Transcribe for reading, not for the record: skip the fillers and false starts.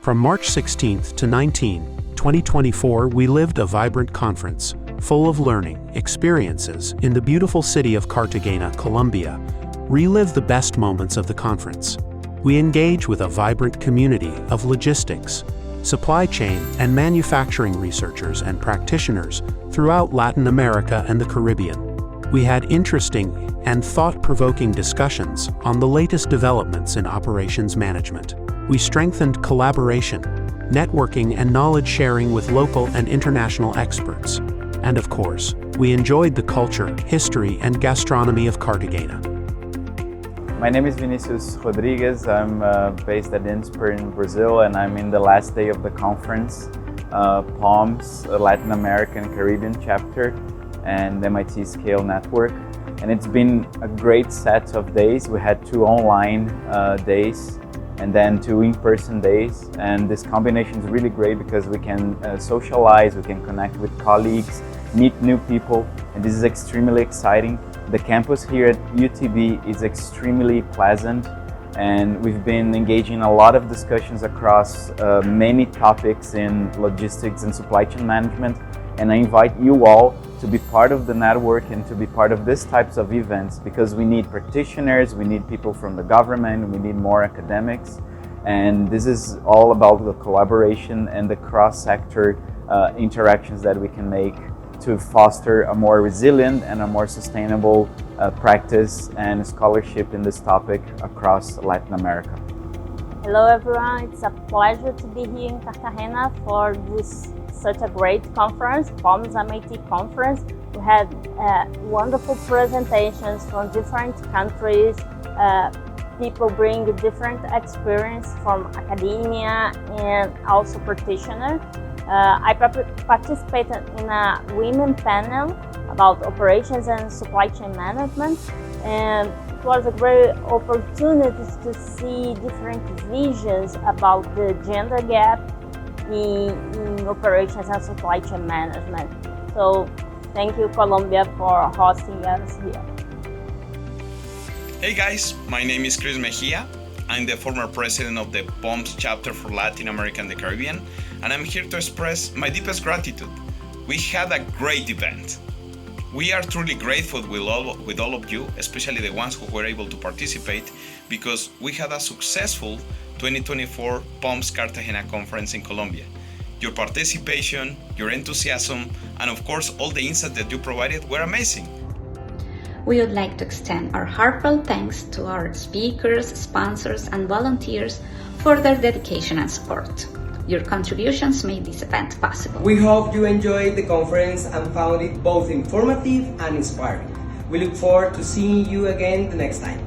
From March 16th to 19, 2024, we lived a vibrant conference, full of learning, experiences, in the beautiful city of Cartagena, Colombia. Relive the best moments of the conference. We engage with a vibrant community of logistics, supply chain, and manufacturing researchers and practitioners throughout Latin America and the Caribbean. We had interesting and thought-provoking discussions on the latest developments in operations management. We strengthened collaboration, networking, and knowledge sharing with local and international experts. And of course, we enjoyed the culture, history, and gastronomy of Cartagena. My name is Vinicius Rodriguez. I'm based at INSPIR in Brazil, and I'm in the last day of the conference, POMS, Latin American Caribbean chapter, and MIT Scale Network. And it's been a great set of days. We had 2 online days and then 2 in-person days. And this combination is really great because we can socialize, we can connect with colleagues, meet new people, and this is extremely exciting. The campus here at UTB is extremely pleasant, and we've been engaging in a lot of discussions across many topics in logistics and supply chain management. And I invite you all to be part of the network and to be part of these types of events, because we need practitioners, we need people from the government, we need more academics. And this is all about the collaboration and the cross-sector interactions that we can make to foster a more resilient and a more sustainable practice and scholarship in this topic across Latin America. Hello everyone, it's a pleasure to be here in Cartagena for this such a great conference, POMS MIT conference. We had wonderful presentations from different countries. People bring different experience from academia and also practitioners. I participated in a women panel about operations and supply chain management, and it was a great opportunity to see different visions about the gender gap in operations and supply chain management. So thank you, Colombia, for hosting us here. Hey guys, my name is Chris Mejia. I'm the former president of the POMS chapter for Latin America and the Caribbean, and I'm here to express my deepest gratitude. We had a great event. We are truly grateful with all of you, especially the ones who were able to participate, because we had a successful 2024 POMS Cartagena conference in Colombia. Your participation, your enthusiasm, and of course all the insights that you provided were amazing. We would like to extend our heartfelt thanks to our speakers, sponsors, and volunteers for their dedication and support. Your contributions made this event possible. We hope you enjoyed the conference and found it both informative and inspiring. We look forward to seeing you again the next time.